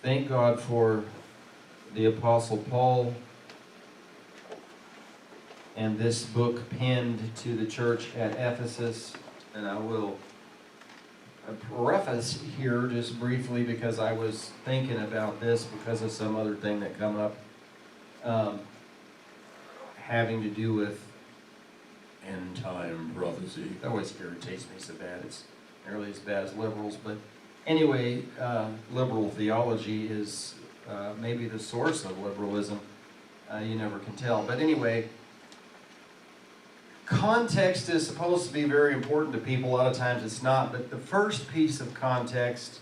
Thank God for the Apostle Paul and this book penned to the church at Ephesus. And I will preface here just briefly because I was thinking about this because of some other thing that come up having to do with end-time prophecy. That always irritates me so bad. It's nearly as bad as liberals. But anyway, liberal theology is maybe the source of liberalism. You never can tell. But anyway, context is supposed to be very important to people. A lot of times it's not. But the first piece of context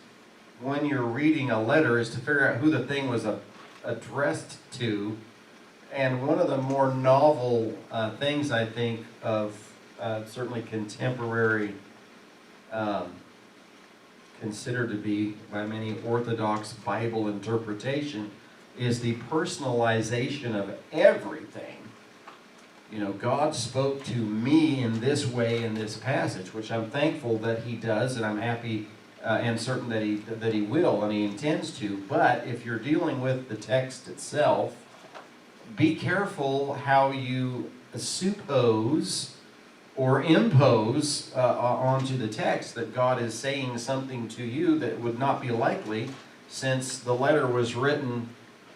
when you're reading a letter is to figure out who the thing was addressed to. And one of the more novel things, I think, of certainly contemporary, considered to be by many Orthodox Bible interpretation, is the personalization of everything. You know, God spoke to me in this way in this passage, which I'm thankful that He does, and I'm happy and certain that He will and He intends to. But if you're dealing with the text itself, be careful how you suppose or impose onto the text that God is saying something to you that would not be likely, since the letter was written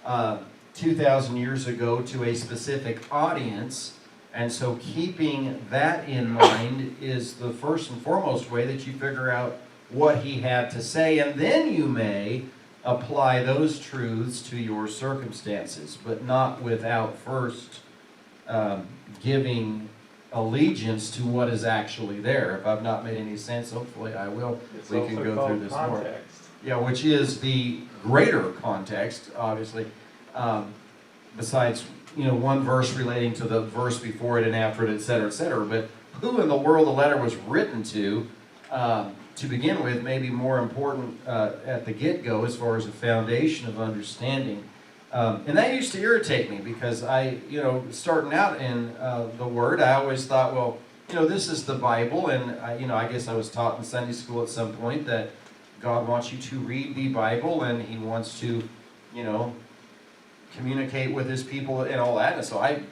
2,000 years ago to a specific audience. And so keeping that in mind is the first and foremost way that you figure out what he had to say, and then you may apply those truths to your circumstances, but not without first giving allegiance to what is actually there. If I've not made any sense, hopefully I will. We can go through this more. Yeah, which is the greater context, obviously, besides, you know, one verse relating to the verse before it and after it, etc., etc. But who in the world the letter was written to begin with, may be more important at the get-go as far as a foundation of understanding. And that used to irritate me because starting out in the Word, I always thought, well, this is the Bible, and I guess I was taught in Sunday school at some point that God wants you to read the Bible, and He wants to, communicate with His people and all that. And so I,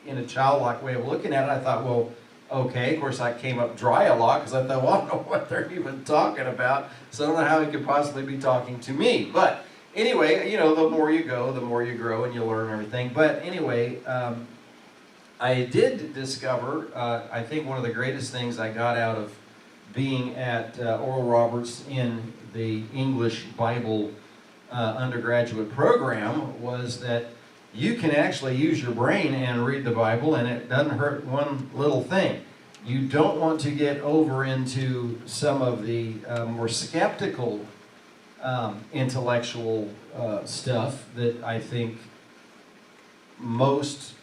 in a childlike way of looking at it, I thought, well, okay. Of course, I came up dry a lot because I thought, well, I don't know what they're even talking about, so I don't know how He could possibly be talking to me. But anyway, the more you go, the more you grow and you learn everything. But anyway, I did discover, I think one of the greatest things I got out of being at Oral Roberts in the English Bible undergraduate program was that you can actually use your brain and read the Bible, and it doesn't hurt one little thing. You don't want to get over into some of the more skeptical intellectual stuff that I think most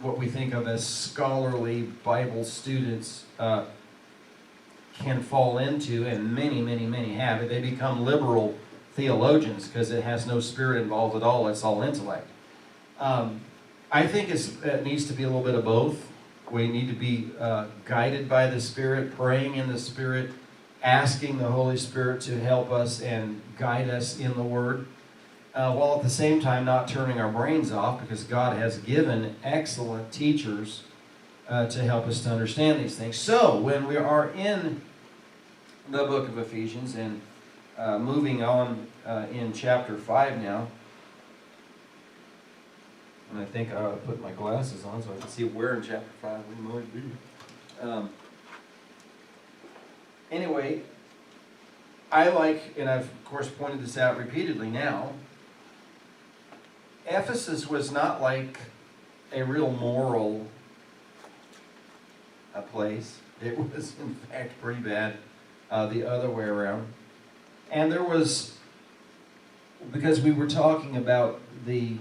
what we think of as scholarly Bible students can fall into, and many, many, many have. They become liberal theologians because it has no spirit involved at all. It's all intellect. I think it needs to be a little bit of both. We need to be guided by the Spirit, praying in the Spirit, asking the Holy Spirit to help us and guide us in the Word, while at the same time not turning our brains off, because God has given excellent teachers to help us to understand these things. So, when we are in the book of Ephesians and moving on in chapter 5 now, and I think I ought to put my glasses on so I can see where in chapter 5 we might be. Anyway, I like, and I've of course pointed this out repeatedly now, Ephesus was not like a real moral place. It was in fact pretty bad the other way around. And there was, because we were talking about the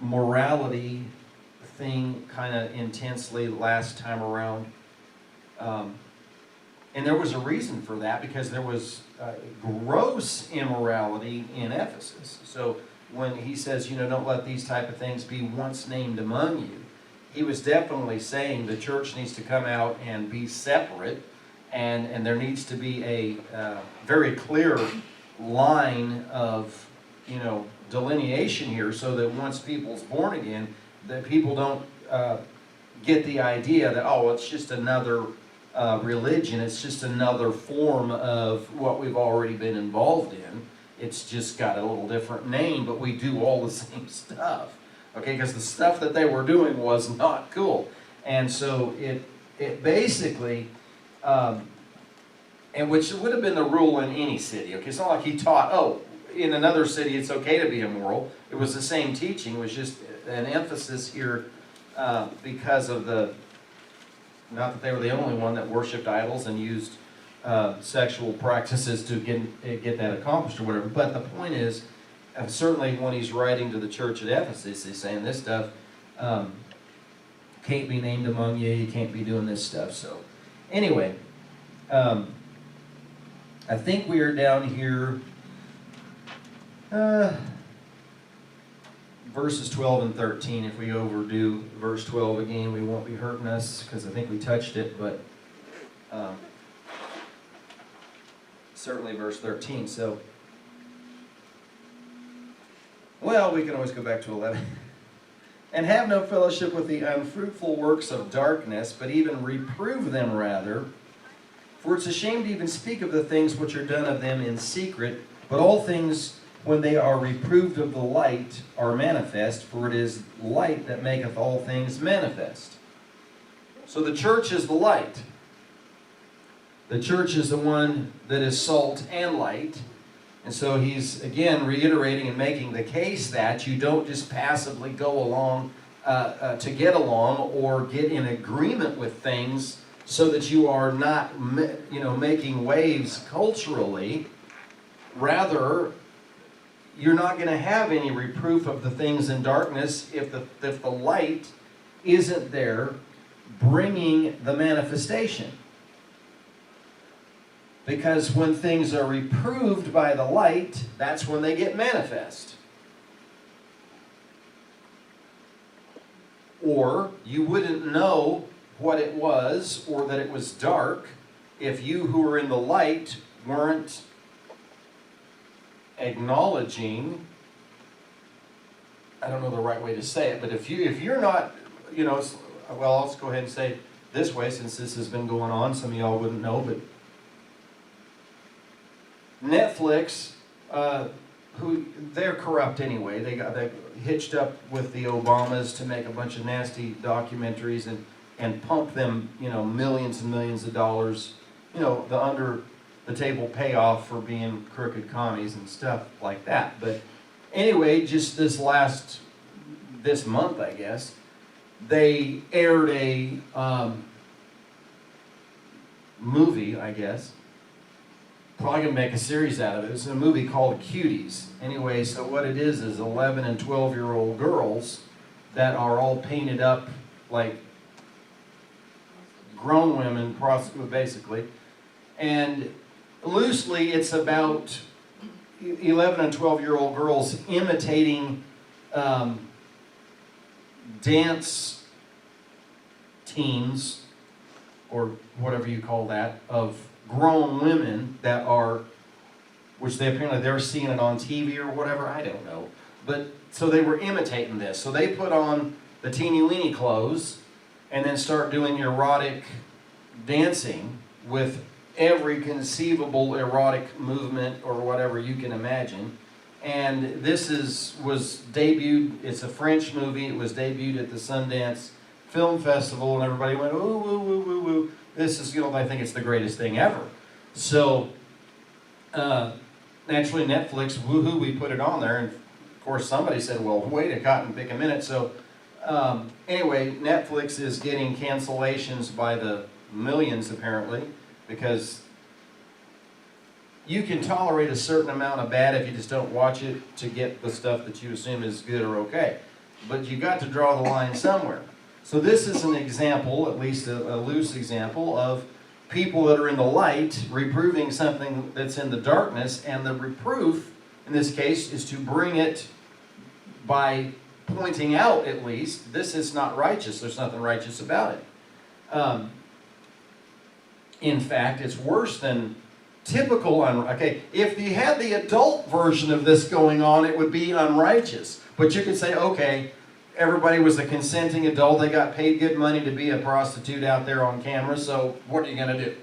morality thing kind of intensely last time around. And there was a reason for that, because there was gross immorality in Ephesus. So when he says, don't let these type of things be once named among you, he was definitely saying the church needs to come out and be separate, and there needs to be a very clear line of delineation here, so that once people's born again, that people don't get the idea that, oh, it's just another religion, it's just another form of what we've already been involved in. It's just got a little different name, but we do all the same stuff. Okay, because the stuff that they were doing was not cool. And so it basically, and which would have been the rule in any city. Okay, it's not like he taught, oh, in another city it's okay to be immoral. It was the same teaching. It was just an emphasis here because of not that they were the only one that worshipped idols and used sexual practices to get that accomplished or whatever. But the point is, certainly when he's writing to the church at Ephesus, he's saying this stuff can't be named among you. You can't be doing this stuff. So anyway, I think we are down here, verses 12 and 13. If we overdo verse 12 again, we won't be hurting us, because I think we touched it, but certainly verse 13. So, well, we can always go back to 11. And have no fellowship with the unfruitful works of darkness, but even reprove them rather. For it's a shame to even speak of the things which are done of them in secret, but all things, when they are reproved of the light, are manifest, for it is light that maketh all things manifest. So the church is the light. The church is the one that is salt and light. And so he's, again, reiterating and making the case that you don't just passively go along to get along or get in agreement with things so that you are not, making waves culturally. Rather, you're not going to have any reproof of the things in darkness if the light isn't there bringing the manifestation. Because when things are reproved by the light, that's when they get manifest. Or you wouldn't know what it was or that it was dark if you who are in the light weren't acknowledging, I don't know the right way to say it, but if you're not, well, let's go ahead and say it this way, since this has been going on. Some of y'all wouldn't know, but Netflix, who they're corrupt anyway. They hitched up with the Obamas to make a bunch of nasty documentaries and pump them, millions and millions of dollars, the under the table payoff for being crooked commies and stuff like that. But anyway, just this month, I guess, they aired a movie, I guess. Probably going to make a series out of it. It's a movie called Cuties. Anyway, so what it is 11 and 12-year-old girls that are all painted up like grown women, basically. And loosely, it's about 11 and 12-year-old girls imitating dance teens, or whatever you call that, of grown women that are, which they're seeing it on TV or whatever, I don't know. But so they were imitating this. So they put on the teeny-weeny clothes and then start doing erotic dancing with every conceivable erotic movement or whatever you can imagine. And this was debuted, it's a French movie, it was debuted at the Sundance Film Festival, and everybody went, ooh, woo, woo, woo, woo. This is, I think it's the greatest thing ever. So, naturally Netflix, woohoo, we put it on there, and of course somebody said, well, wait a cotton pick a minute. So, anyway, Netflix is getting cancellations by the millions, apparently, because you can tolerate a certain amount of bad if you just don't watch it to get the stuff that you assume is good or okay. But you got to draw the line somewhere. So this is an example, at least a loose example, of people that are in the light reproving something that's in the darkness, and the reproof, in this case, is to bring it by pointing out, at least, this is not righteous, there's nothing righteous about it. In fact, it's worse than typical, okay, if you had the adult version of this going on, it would be unrighteous. But you could say, okay, everybody was a consenting adult, they got paid good money to be a prostitute out there on camera, so what are you going to do?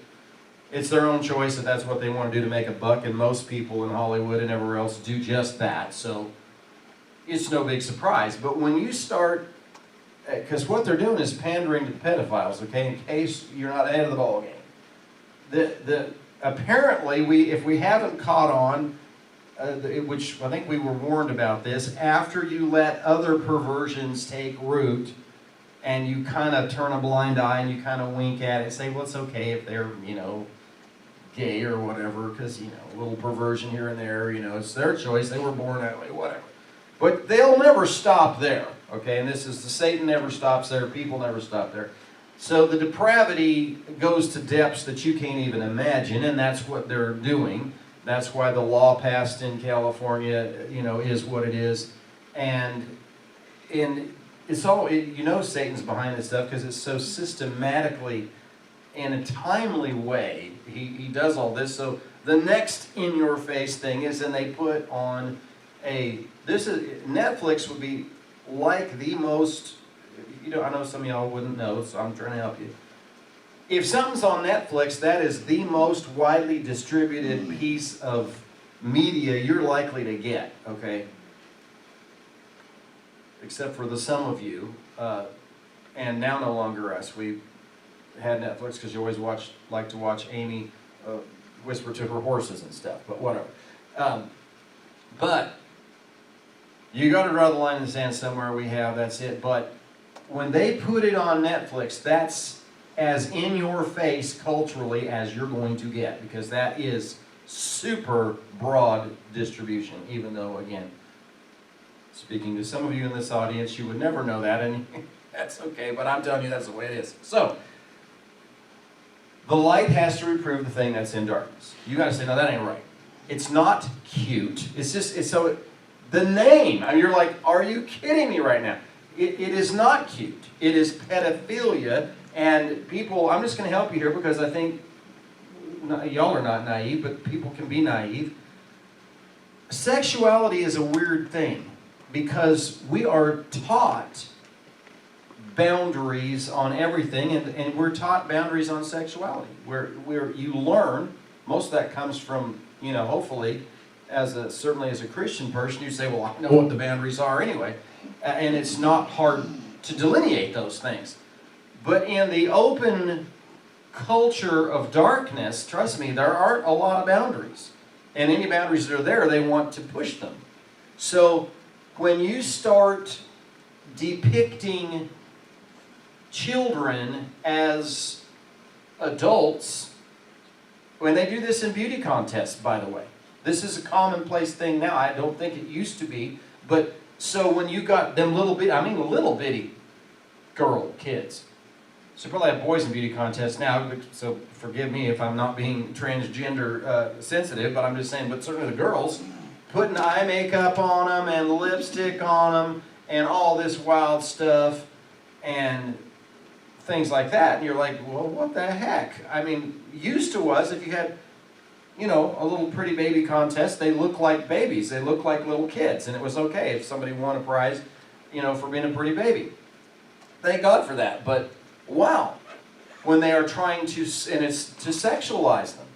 It's their own choice if that's what they want to do to make a buck, and most people in Hollywood and everywhere else do just that, so it's no big surprise. But when you start, because what they're doing is pandering to pedophiles, okay, in case you're not ahead of the ball game. Apparently, if we haven't caught on, which I think we were warned about this, after you let other perversions take root, and you kind of turn a blind eye and you kind of wink at it and say, well, it's okay if they're, gay or whatever, because, a little perversion here and there, it's their choice, they were born that way, whatever. But they'll never stop there, okay? And this is Satan never stops there, people never stop there. So the depravity goes to depths that you can't even imagine, and that's what they're doing. That's why the law passed in California, is what it is. And it's all, Satan's behind this stuff because it's so systematically, in a timely way, he does all this. So the next in-your-face thing is, and they put on Netflix would be like the most, I know some of y'all wouldn't know, so I'm trying to help you. If something's on Netflix, that is the most widely distributed piece of media you're likely to get, okay? Except for some of you, and now no longer us. We had Netflix because you always like to watch Amy whisper to her horses and stuff, but whatever. But you got to draw the line in the sand somewhere. That's it. But when they put it on Netflix, that's as in your face culturally as you're going to get, because that is super broad distribution, even though, again, speaking to some of you in this audience, you would never know that, and that's okay, but I'm telling you that's the way it is. So, the light has to reprove the thing that's in darkness. You got to say, no, that ain't right. It's not cute. The name, you're like, are you kidding me right now? It is not cute. It is pedophilia, and people, I'm just going to help you here because I think y'all are not naive, but people can be naive. Sexuality is a weird thing because we are taught boundaries on everything, and we're taught boundaries on sexuality. Where you learn, most of that comes from, hopefully, certainly as a Christian person, you say, well, I know what the boundaries are anyway, and it's not hard to delineate those things. But in the open culture of darkness, trust me, there aren't a lot of boundaries. And any boundaries that are there, they want to push them. So when you start depicting children as adults, when they do this in beauty contests, by the way, this is a commonplace thing now. I don't think it used to be, but so when you got them little bitty kids. So probably have boys in beauty contests now, so forgive me if I'm not being transgender sensitive, but I'm just saying, but certainly the girls, putting eye makeup on them and lipstick on them and all this wild stuff and things like that. And you're like, well, what the heck? Used to us, if you had, a little pretty baby contest, they look like babies. They look like little kids. And it was okay if somebody won a prize, for being a pretty baby. Thank God for that. But wow, when they are trying to, and it's to sexualize them,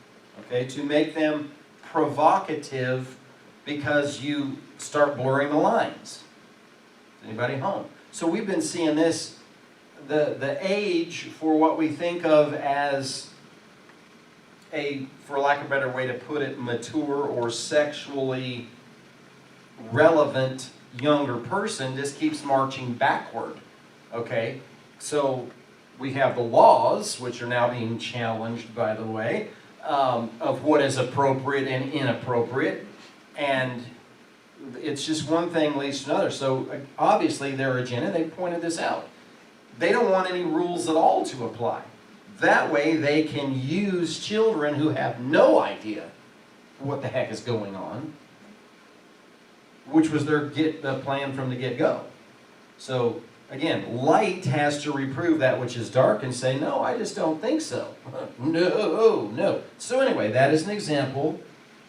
okay, to make them provocative because you start blurring the lines. Is anybody home? So we've been seeing this, the age for what we think of as a, for lack of a better way to put it, mature or sexually relevant younger person just keeps marching backward, okay? So we have the laws, which are now being challenged, by the way, of what is appropriate and inappropriate, and it's just one thing leads to another. So obviously their agenda, they pointed this out. They don't want any rules at all to apply. That way they can use children who have no idea what the heck is going on, which was the plan from the get-go. So again, light has to reprove that which is dark and say, no, I just don't think so. No. So anyway, that is an example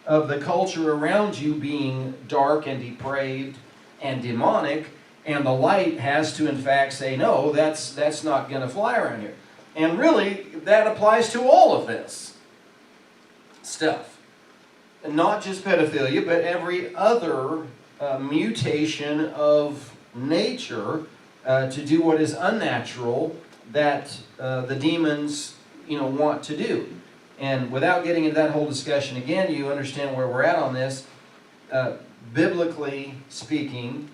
of the culture around you being dark and depraved and demonic, and the light has to in fact say, no, that's not going to fly around here. And really, that applies to all of this stuff. And not just pedophilia, but every other mutation of nature to do what is unnatural that the demons, want to do. And without getting into that whole discussion again, you understand where we're at on this. Biblically speaking,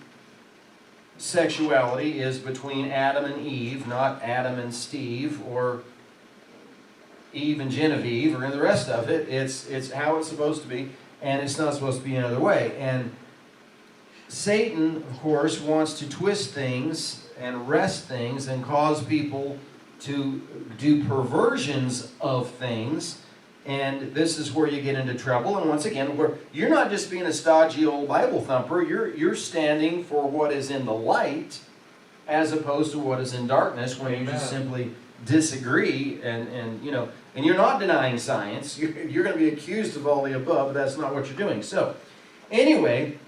sexuality is between Adam and Eve, not Adam and Steve, or Eve and Genevieve, or in the rest of it. It's how it's supposed to be, and it's not supposed to be another way. And Satan, of course, wants to twist things and wrest things and cause people to do perversions of things. And this is where you get into trouble. And once again, where you're not just being a stodgy old Bible thumper, you're standing for what is in the light as opposed to what is in darkness, when you just simply disagree and you're not denying science. You're going to be accused of all the above, but that's not what you're doing. So anyway,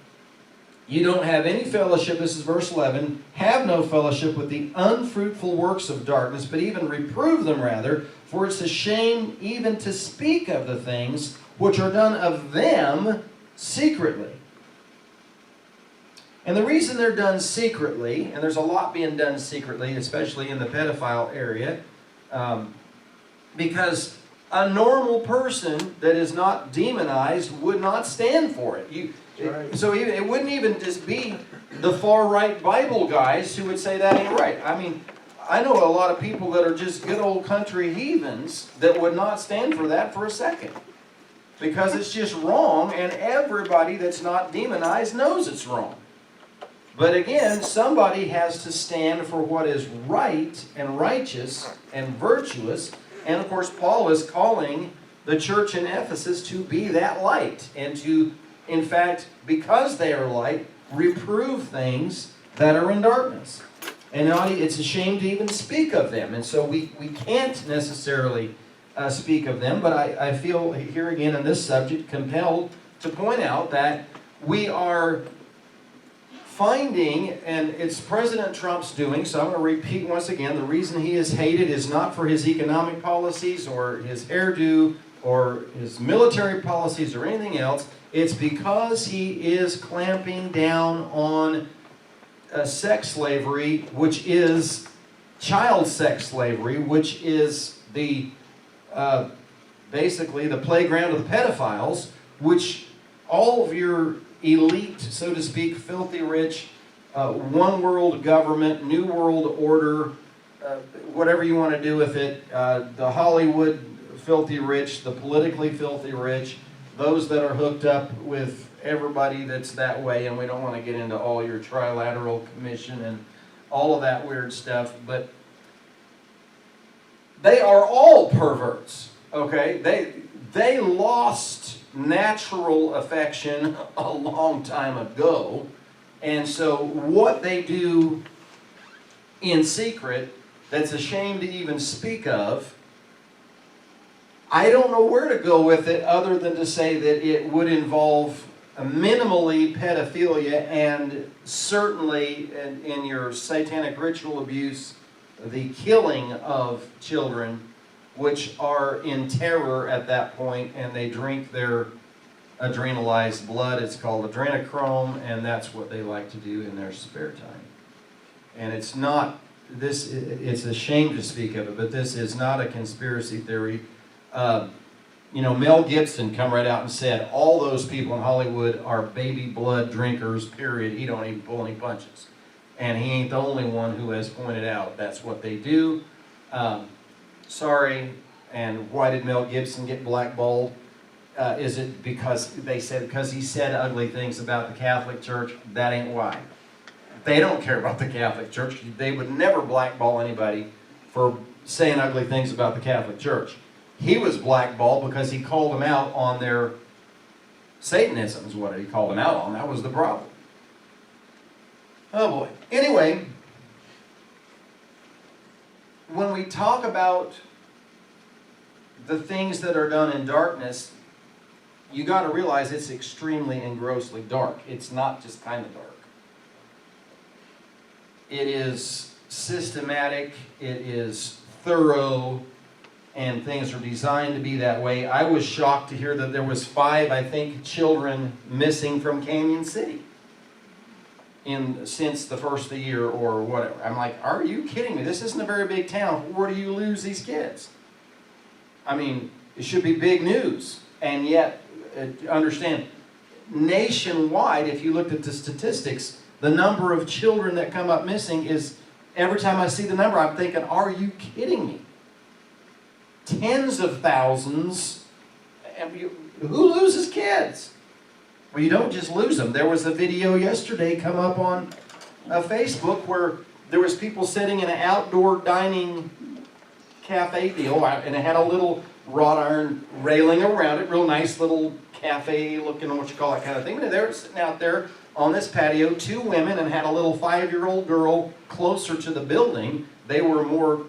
you don't have any fellowship, this is verse 11, have no fellowship with the unfruitful works of darkness, but even reprove them rather, for it's a shame even to speak of the things which are done of them secretly. And the reason they're done secretly, and there's a lot being done secretly, especially in the pedophile area, because a normal person that is not demonized would not stand for it. Right. So it wouldn't even just be the far-right Bible guys who would say that ain't right. I mean, I know a lot of people that are just good old country heathens that would not stand for that for a second, because it's just wrong, and everybody that's not demonized knows it's wrong. But again, somebody has to stand for what is right and righteous and virtuous. And of course, Paul is calling the church in Ephesus to be that light, and to, in fact, because they are light, reprove things that are in darkness. And it's a shame to even speak of them. And so we can't necessarily speak of them, but I feel here again in this subject compelled to point out that we are finding, and it's President Trump's doing, so I'm going to repeat once again, the reason he is hated is not for his economic policies or his hairdo or his military policies or anything else. It's because he is clamping down on sex slavery, which is child sex slavery, which is the basically the playground of the pedophiles, which all of your elite, so to speak, filthy rich, one world government, new world order, whatever you want to do with it, the Hollywood filthy rich, the politically filthy rich, those that are hooked up with everybody that's that way, and we don't want to get into all your trilateral commission and all of that weird stuff, but they are all perverts, okay? They lost natural affection a long time ago, and so what they do in secret that's a shame to even speak of, I don't know where to go with it other than to say that it would involve minimally pedophilia, and certainly in your satanic ritual abuse, the killing of children, which are in terror at that point, and they drink their adrenalized blood. It's called adrenochrome, and that's what they like to do in their spare time. And it's not this. It's a shame to speak of it, but this is not a conspiracy theory. Mel Gibson come right out and said all those people in Hollywood are baby blood drinkers, period. He don't even pull any punches. And he ain't the only one who has pointed out that's what they do. Sorry, and why did Mel Gibson get blackballed? Is it because he said ugly things about the Catholic Church? That ain't why. They don't care about the Catholic Church. They would never blackball anybody for saying ugly things about the Catholic Church. He was blackballed because he called them out on their Satanism, is what he called them out on. That was the problem. Oh boy. Anyway, when we talk about the things that are done in darkness, you got to realize it's extremely and grossly dark. It's not just kind of dark. It is systematic, it is thorough, and things are designed to be that way. I was shocked to hear that there was 5, I think, children missing from Canyon City since the first of the year or whatever. I'm like, are you kidding me? This isn't a very big town. Where do you lose these kids? I mean, it should be big news. And yet, understand, nationwide, if you looked at the statistics, the number of children that come up missing is, every time I see the number, I'm thinking, are you kidding me? Tens of thousands. Who loses kids? Well, you don't just lose them. There was a video yesterday come up on Facebook where there was people sitting in an outdoor dining cafe deal, and it had a little wrought iron railing around it, real nice little cafe looking, what you call that kind of thing. But they were sitting out there on this patio, 2 women, and had a little 5-year-old girl closer to the building. They were more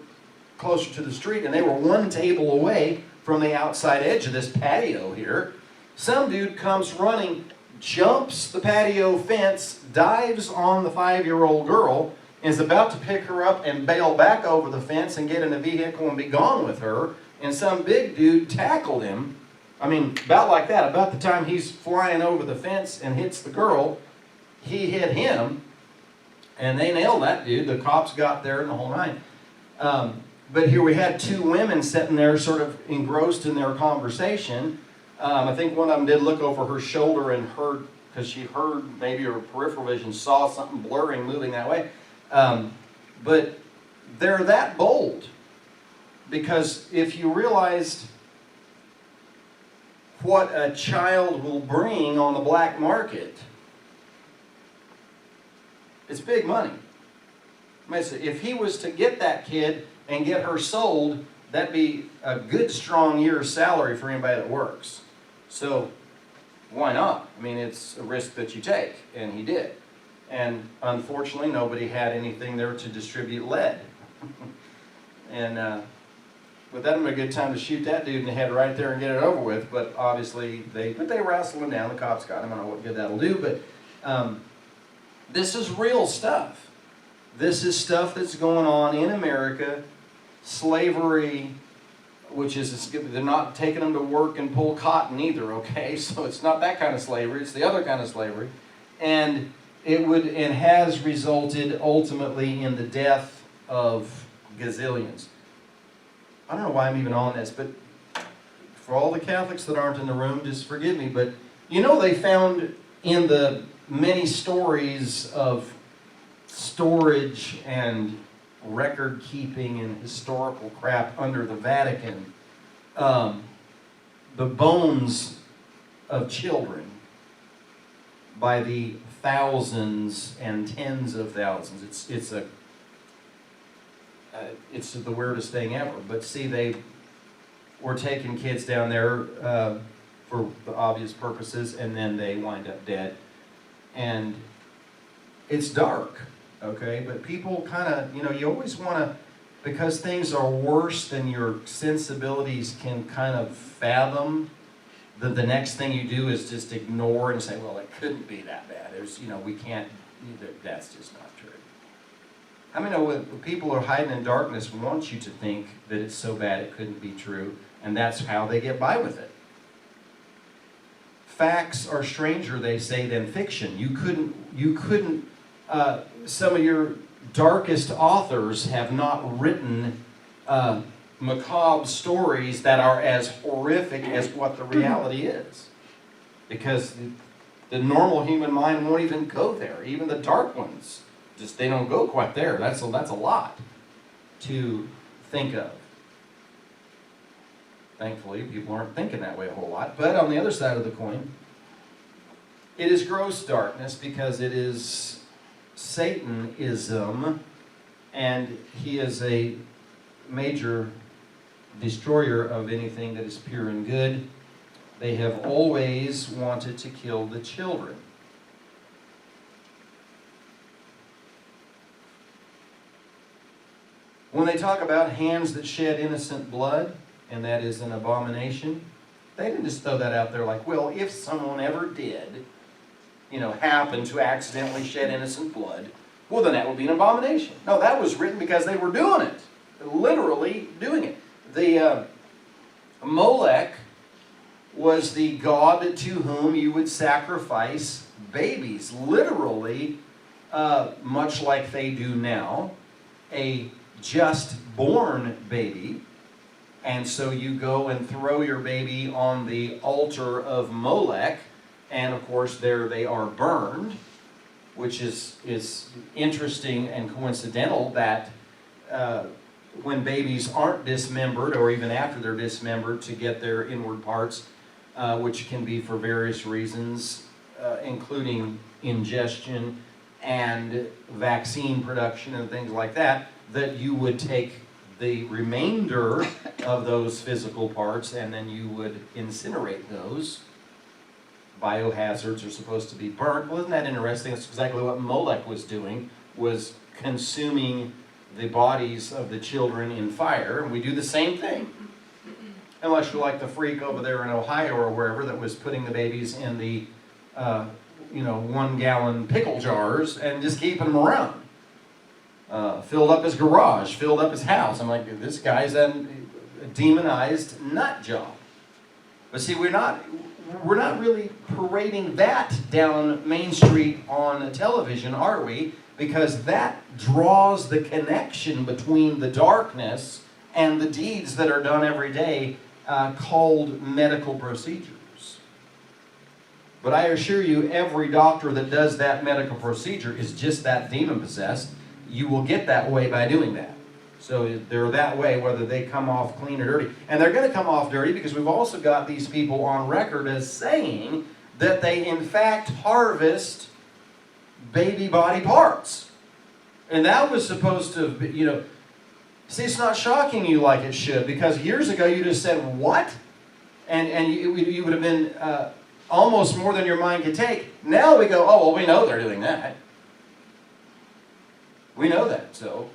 closer to the street, and they were 1 table away from the outside edge of this patio here. Some dude comes running, jumps the patio fence, dives on the 5-year-old girl, and is about to pick her up and bail back over the fence and get in a vehicle and be gone with her. And some big dude tackled him. I mean, about like that. About the time he's flying over the fence and hits the girl, he hit him, and they nailed that dude. The cops got there and the whole nine. But here we had 2 women sitting there sort of engrossed in their conversation. I think one of them did look over her shoulder and heard, because she heard, maybe her peripheral vision saw something blurring moving that way. But they're that bold. Because if you realized what a child will bring on the black market, it's big money. If he was to get that kid and get her sold, that'd be a good, strong year's salary for anybody that works. So, why not? I mean, it's a risk that you take, and he did. And unfortunately, nobody had anything there to distribute lead. And but that would be a good time to shoot that dude in the head right there and get it over with. But obviously, they wrestled him down. The cops got him. I don't know what good that'll do, but this is real stuff. This is stuff that's going on in America. Slavery, which is, they're not taking them to work and pull cotton either, okay? So it's not that kind of slavery, it's the other kind of slavery. And it has resulted ultimately in the death of gazillions. I don't know why I'm even on this, but for all the Catholics that aren't in the room, just forgive me, but you know they found in the many stories of storage and record keeping and historical crap under the Vatican, the bones of children by the thousands and tens of thousands. It's the weirdest thing ever. But see, they were taking kids down there for the obvious purposes, and then they wind up dead. And it's dark. Okay, but people kind of, you always want to, because things are worse than your sensibilities can kind of fathom, the next thing you do is just ignore and say, well, it couldn't be that bad. There's, we can't, that's just not true. I mean, when people are hiding in darkness want you to think that it's so bad it couldn't be true, and that's how they get by with it. Facts are stranger, they say, than fiction. You couldn't, some of your darkest authors have not written macabre stories that are as horrific as what the reality is. Because the normal human mind won't even go there. Even the dark ones, they don't go quite there. That's a lot to think of. Thankfully, people aren't thinking that way a whole lot. But on the other side of the coin, it is gross darkness because it is Satanism, and he is a major destroyer of anything that is pure and good. They have always wanted to kill the children. When they talk about hands that shed innocent blood, and that is an abomination, they didn't just throw that out there like, well, if someone ever did, happen to accidentally shed innocent blood, well, then that would be an abomination. No, that was written because they were doing it. Literally doing it. The Molech was the god to whom you would sacrifice babies. Literally, much like they do now, a just born baby. And so you go and throw your baby on the altar of Molech, and of course there they are burned, which is interesting and coincidental that when babies aren't dismembered, or even after they're dismembered, to get their inward parts, which can be for various reasons, including ingestion and vaccine production and things like that, that you would take the remainder of those physical parts and then you would incinerate those. Biohazards are supposed to be burnt. Well, isn't that interesting? That's exactly what Molech was doing, was consuming the bodies of the children in fire. And we do the same thing. Unless you're like the freak over there in Ohio or wherever that was putting the babies in the 1-gallon pickle jars and just keeping them around. Filled up his garage, filled up his house. I'm like, this guy's a demonized nut job. But see, we're not really parading that down Main Street on television, are we? Because that draws the connection between the darkness and the deeds that are done every day, called medical procedures. But I assure you, every doctor that does that medical procedure is just that demon-possessed. You will get that way by doing that. So they're that way whether they come off clean or dirty. And they're going to come off dirty because we've also got these people on record as saying that they in fact harvest baby body parts. And that was supposed to be, see, it's not shocking you like it should, because years ago you just said, what? And you would have been almost more than your mind could take. Now we go, oh, well, we know they're doing that. We know that, so,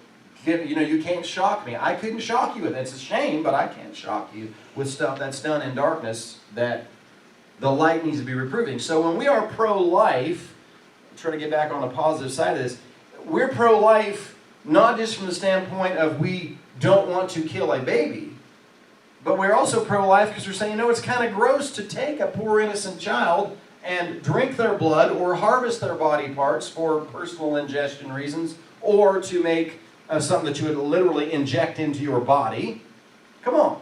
you can't shock me. I couldn't shock you with it. It's a shame, but I can't shock you with stuff that's done in darkness that the light needs to be reproving. So when we are pro-life, try to get back on the positive side of this, we're pro-life not just from the standpoint of we don't want to kill a baby, but we're also pro-life because we're saying, it's kind of gross to take a poor innocent child and drink their blood or harvest their body parts for personal ingestion reasons, or to make something that you would literally inject into your body. Come on.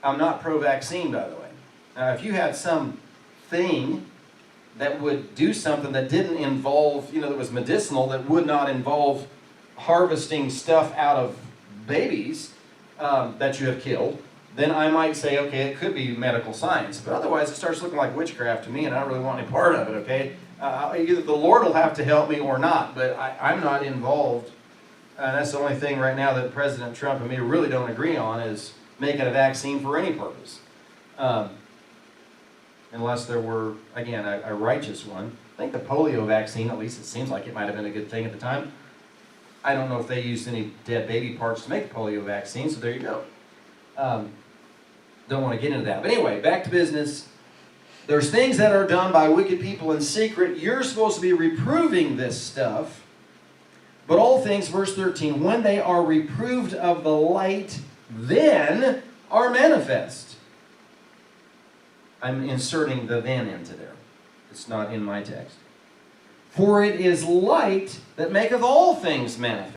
I'm not pro-vaccine, by the way. Now, if you had some thing that would do something that didn't involve, that was medicinal, that would not involve harvesting stuff out of babies that you have killed, then I might say, okay, it could be medical science. But otherwise, it starts looking like witchcraft to me, and I don't really want any part of it, okay? Either the Lord will have to help me or not, but I'm not involved. That's the only thing right now that President Trump and me really don't agree on, is making a vaccine for any purpose. Unless there were, again, a righteous one. I think the polio vaccine, at least it seems like it might have been a good thing at the time. I don't know if they used any dead baby parts to make the polio vaccine, so there you go. Don't want to get into that. But anyway, back to business. There's things that are done by wicked people in secret. You're supposed to be reproving this stuff. But all things, verse 13, when they are reproved of the light, then are manifest. I'm inserting the then into there. It's not in my text. For it is light that maketh all things manifest.